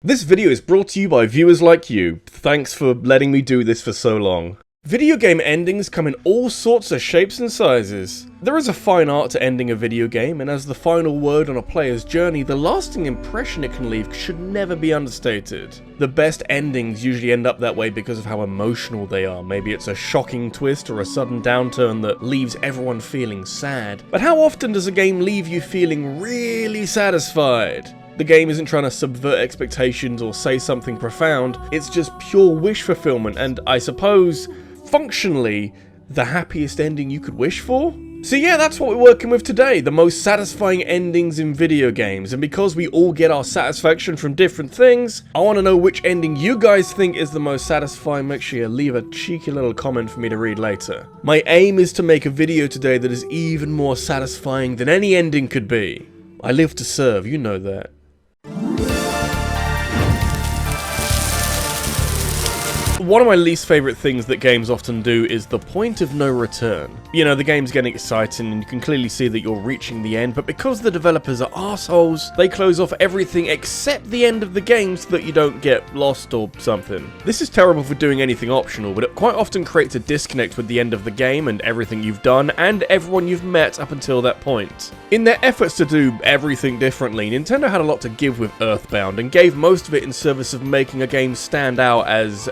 This video is brought to you by viewers like you. Thanks for letting me do this for so long. Video game endings come in all sorts of shapes and sizes. There is a fine art to ending a video game, and as the final word on a player's journey, the lasting impression it can leave should never be understated. The best endings usually end up that way because of how emotional they are. Maybe it's a shocking twist or a sudden downturn that leaves everyone feeling sad. But how often does a game leave you feeling really satisfied? The game isn't trying to subvert expectations or say something profound, it's just pure wish fulfillment, and I suppose, functionally, the happiest ending you could wish for? So yeah, that's what we're working with today, the most satisfying endings in video games, and because we all get our satisfaction from different things, I want to know which ending you guys think is the most satisfying. Make sure you leave a cheeky little comment for me to read later. My aim is to make a video today that is even more satisfying than any ending could be. I live to serve, you know that. One of my least favourite things that games often do is the point of no return. You know, the game's getting exciting and you can clearly see that you're reaching the end, but because the developers are assholes, they close off everything except the end of the game so that you don't get lost or something. This is terrible for doing anything optional, but it quite often creates a disconnect with the end of the game and everything you've done and everyone you've met up until that point. In their efforts to do everything differently, Nintendo had a lot to give with Earthbound and gave most of it in service of making a game stand out as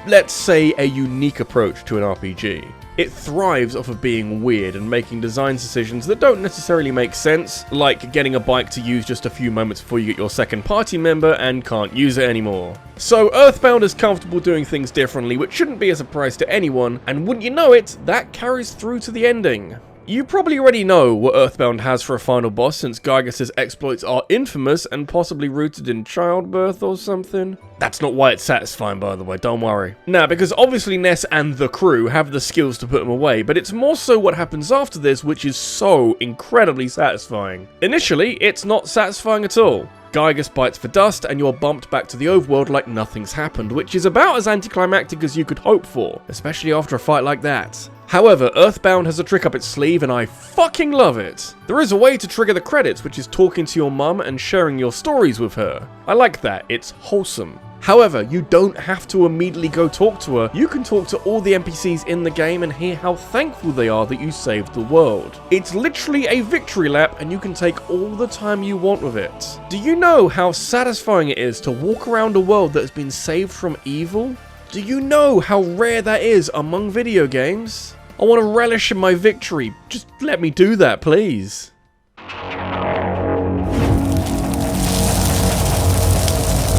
let's say, a unique approach to an RPG. It thrives off of being weird and making design decisions that don't necessarily make sense, like getting a bike to use just a few moments before you get your second party member and can't use it anymore. So Earthbound is comfortable doing things differently, which shouldn't be a surprise to anyone, and wouldn't you know it, that carries through to the ending. You probably already know what Earthbound has for a final boss, since Gygas's exploits are infamous and possibly rooted in childbirth or something. That's not why it's satisfying, by the way, don't worry. Nah, because obviously Ness and the crew have the skills to put him away, but it's more so what happens after this which is so incredibly satisfying. Initially, it's not satisfying at all. Gygas bites for dust and you're bumped back to the overworld like nothing's happened, which is about as anticlimactic as you could hope for, especially after a fight like that. However, Earthbound has a trick up its sleeve and I fucking love it. There is a way to trigger the credits, which is talking to your mum and sharing your stories with her. I like that, it's wholesome. However, you don't have to immediately go talk to her, you can talk to all the NPCs in the game and hear how thankful they are that you saved the world. It's literally a victory lap and you can take all the time you want with it. Do you know how satisfying it is to walk around a world that has been saved from evil? Do you know how rare that is among video games? I want to relish in my victory, just let me do that please.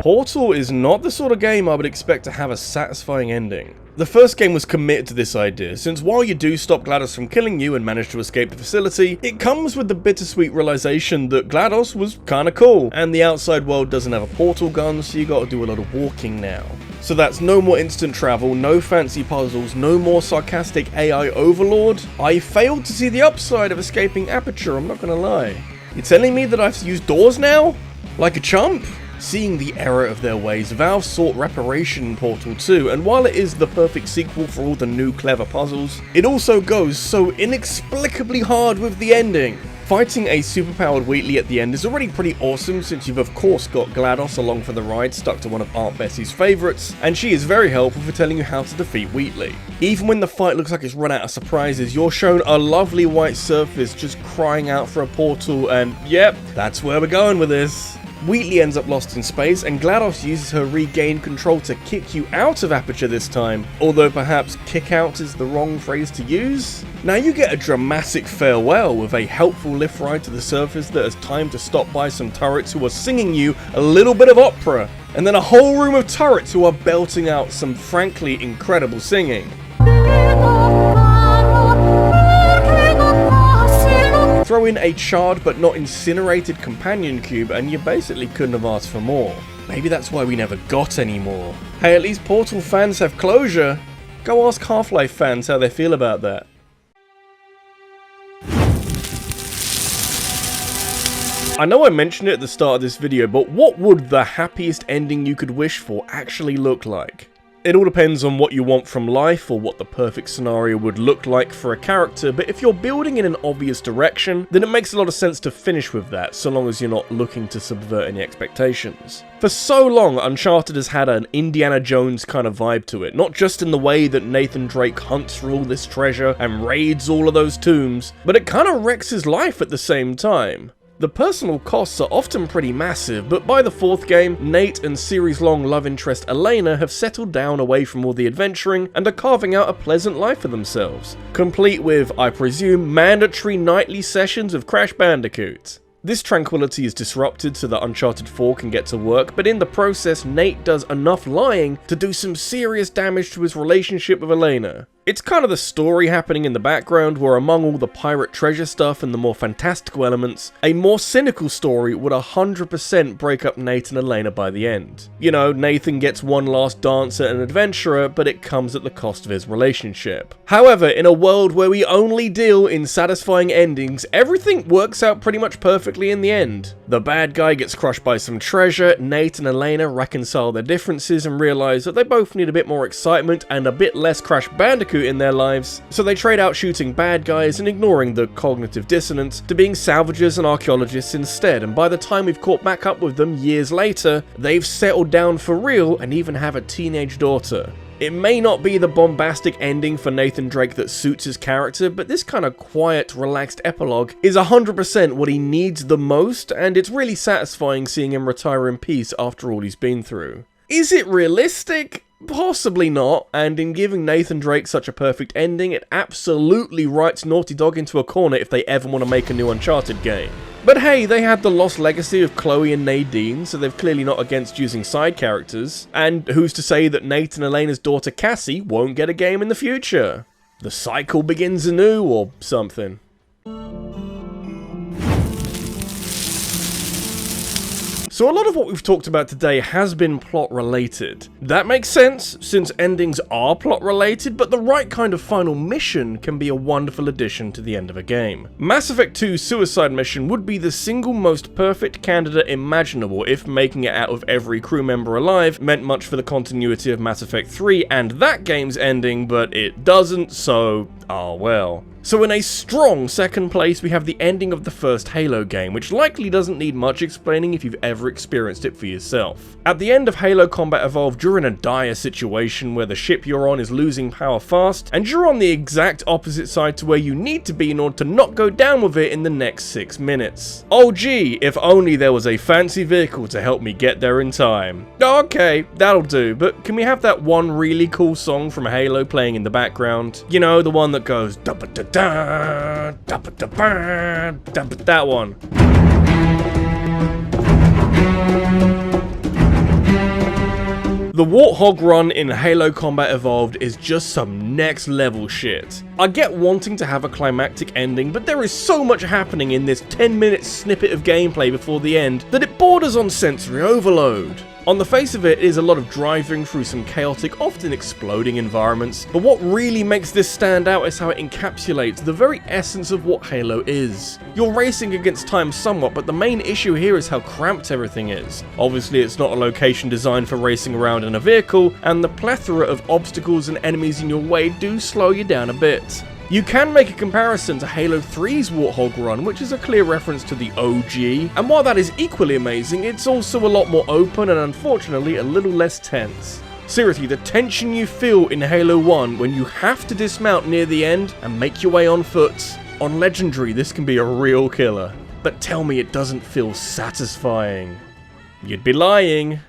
Portal is not the sort of game I would expect to have a satisfying ending. The first game was committed to this idea, since while you do stop GLaDOS from killing you and manage to escape the facility, it comes with the bittersweet realization that GLaDOS was kinda cool, and the outside world doesn't have a portal gun, so you gotta do a lot of walking now. So that's no more instant travel, no fancy puzzles, no more sarcastic AI overlord. I failed to see the upside of escaping Aperture, I'm not gonna lie. You're telling me that I have to use doors now? Like a chump? Seeing the error of their ways, Valve sought reparation in Portal 2, and while it is the perfect sequel for all the new clever puzzles, it also goes so inexplicably hard with the ending. Fighting a superpowered Wheatley at the end is already pretty awesome, since you've of course got GLaDOS along for the ride, stuck to one of Aunt Bessie's favourites, and she is very helpful for telling you how to defeat Wheatley. Even when the fight looks like it's run out of surprises, you're shown a lovely white surface just crying out for a portal, and yep, that's where we're going with this. Wheatley ends up lost in space, and GLaDOS uses her regained control to kick you out of Aperture this time, although perhaps kick out is the wrong phrase to use. Now you get a dramatic farewell with a helpful lift ride to the surface that has time to stop by some turrets who are singing you a little bit of opera, and then a whole room of turrets who are belting out some frankly incredible singing. Throw in a charred but not incinerated companion cube and you basically couldn't have asked for more. Maybe that's why we never got any more. Hey, at least Portal fans have closure. Go ask Half-Life fans how they feel about that. I know I mentioned it at the start of this video, but what would the happiest ending you could wish for actually look like? It all depends on what you want from life or what the perfect scenario would look like for a character, but if you're building in an obvious direction, then it makes a lot of sense to finish with that, so long as you're not looking to subvert any expectations. For so long, Uncharted has had an Indiana Jones kind of vibe to it, not just in the way that Nathan Drake hunts for all this treasure and raids all of those tombs, but it kind of wrecks his life at the same time. The personal costs are often pretty massive, but by the 4th game, Nate and series-long love interest Elena have settled down away from all the adventuring and are carving out a pleasant life for themselves, complete with, I presume, mandatory nightly sessions of Crash Bandicoot. This tranquility is disrupted so that Uncharted 4 can get to work, but in the process, Nate does enough lying to do some serious damage to his relationship with Elena. It's kind of the story happening in the background where among all the pirate treasure stuff and the more fantastical elements, a more cynical story would 100% break up Nate and Elena by the end. You know, Nathan gets one last dance at an adventurer, but it comes at the cost of his relationship. However, in a world where we only deal in satisfying endings, everything works out pretty much perfectly in the end. The bad guy gets crushed by some treasure, Nate and Elena reconcile their differences and realise that they both need a bit more excitement and a bit less Crash Bandicoot in their lives, so they trade out shooting bad guys and ignoring the cognitive dissonance to being salvagers and archaeologists instead, and by the time we've caught back up with them years later, they've settled down for real and even have a teenage daughter. It may not be the bombastic ending for Nathan Drake that suits his character, but this kind of quiet, relaxed epilogue is 100% what he needs the most, and it's really satisfying seeing him retire in peace after all he's been through. Is it realistic? Possibly not, and in giving Nathan Drake such a perfect ending, it absolutely writes Naughty Dog into a corner if they ever want to make a new Uncharted game. But hey, they had the lost legacy of Chloe and Nadine, so they're clearly not against using side characters, and who's to say that Nate and Elena's daughter Cassie won't get a game in the future? The cycle begins anew, or something. So a lot of what we've talked about today has been plot related. That makes sense, since endings are plot related, but the right kind of final mission can be a wonderful addition to the end of a game. Mass Effect 2's suicide mission would be the single most perfect candidate imaginable if making it out of every crew member alive meant much for the continuity of Mass Effect 3 and that game's ending, but it doesn't, so well. So in a strong second place, we have the ending of the first Halo game, which likely doesn't need much explaining if you've ever experienced it for yourself. At the end of Halo Combat Evolved, you're in a dire situation where the ship you're on is losing power fast, and you're on the exact opposite side to where you need to be in order to not go down with it in the next 6 minutes. Oh gee, if only there was a fancy vehicle to help me get there in time. Okay, that'll do, but can we have that one really cool song from Halo playing in the background? You know, the one that goes that one. The Warthog run in Halo Combat Evolved is just some next level shit. I get wanting to have a climactic ending, but there is so much happening in this 10-minute snippet of gameplay before the end that it borders on sensory overload. On the face of it, it is a lot of driving through some chaotic, often exploding environments, but what really makes this stand out is how it encapsulates the very essence of what Halo is. You're racing against time somewhat, but the main issue here is how cramped everything is. Obviously, it's not a location designed for racing around in a vehicle, and the plethora of obstacles and enemies in your way do slow you down a bit. You can make a comparison to Halo 3's Warthog run, which is a clear reference to the OG, and while that is equally amazing, it's also a lot more open and unfortunately a little less tense. Seriously, the tension you feel in Halo 1 when you have to dismount near the end and make your way on foot, on Legendary this can be a real killer. But tell me it doesn't feel satisfying. You'd be lying.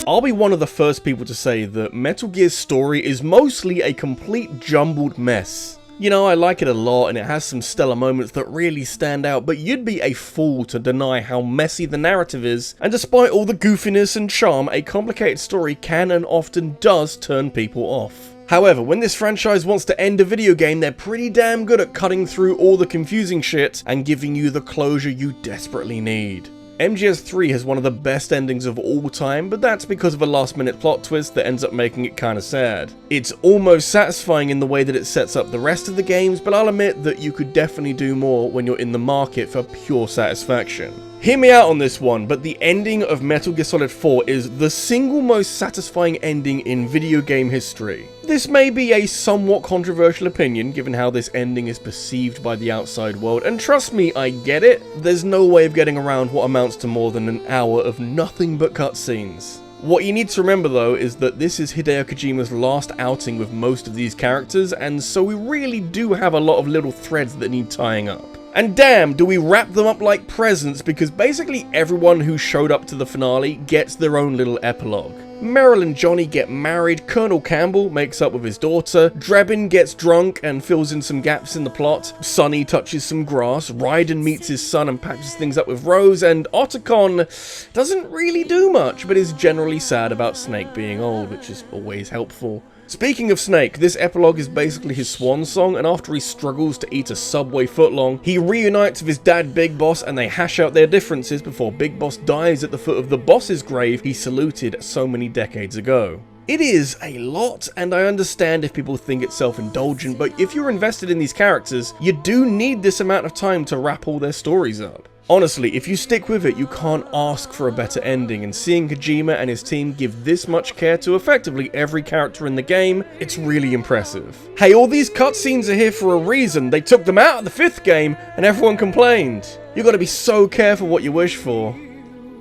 I'll be one of the first people to say that Metal Gear's story is mostly a complete jumbled mess. You know, I like it a lot and it has some stellar moments that really stand out, but you'd be a fool to deny how messy the narrative is, and despite all the goofiness and charm, a complicated story can and often does turn people off. However, when this franchise wants to end a video game, they're pretty damn good at cutting through all the confusing shit and giving you the closure you desperately need. MGS3 has one of the best endings of all time, but that's because of a last-minute plot twist that ends up making it kinda sad. It's almost satisfying in the way that it sets up the rest of the games, but I'll admit that you could definitely do more when you're in the market for pure satisfaction. Hear me out on this one, but the ending of Metal Gear Solid 4 is the single most satisfying ending in video game history. This may be a somewhat controversial opinion, given how this ending is perceived by the outside world, and trust me, I get it. There's no way of getting around what amounts to more than an hour of nothing but cutscenes. What you need to remember though is that this is Hideo Kojima's last outing with most of these characters, and so we really do have a lot of little threads that need tying up. And damn, do we wrap them up like presents, because basically everyone who showed up to the finale gets their own little epilogue. Meryl and Johnny get married, Colonel Campbell makes up with his daughter, Drebin gets drunk and fills in some gaps in the plot, Sonny touches some grass, Raiden meets his son and patches things up with Rose, and Otacon doesn't really do much, but is generally sad about Snake being old, which is always helpful. Speaking of Snake, this epilogue is basically his swan song, and after he struggles to eat a Subway footlong, he reunites with his dad Big Boss and they hash out their differences before Big Boss dies at the foot of the boss's grave he saluted so many decades ago. It is a lot, and I understand if people think it's self-indulgent, but if you're invested in these characters, you do need this amount of time to wrap all their stories up. Honestly, if you stick with it, you can't ask for a better ending, and seeing Kojima and his team give this much care to effectively every character in the game, it's really impressive. Hey, all these cutscenes are here for a reason. They took them out of the 5th game, and everyone complained. You gotta be so careful what you wish for.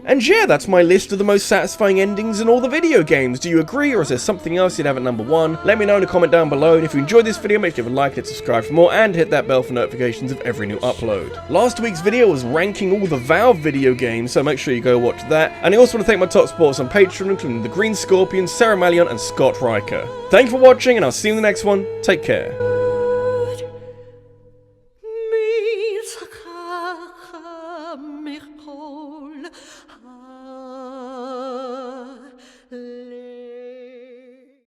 And yeah, that's my list of the most satisfying endings in all the video games. Do you agree, or is there something else you'd have at number 1? Let me know in a comment down below, and if you enjoyed this video, make sure to give a like, hit subscribe for more, and hit that bell for notifications of every new upload. Last week's video was ranking all the Valve video games, so make sure you go watch that. And I also want to thank my top supporters on Patreon, including the Green Scorpion, Sarah Malion, and Scott Riker. Thank you for watching, and I'll see you in the next one. Take care.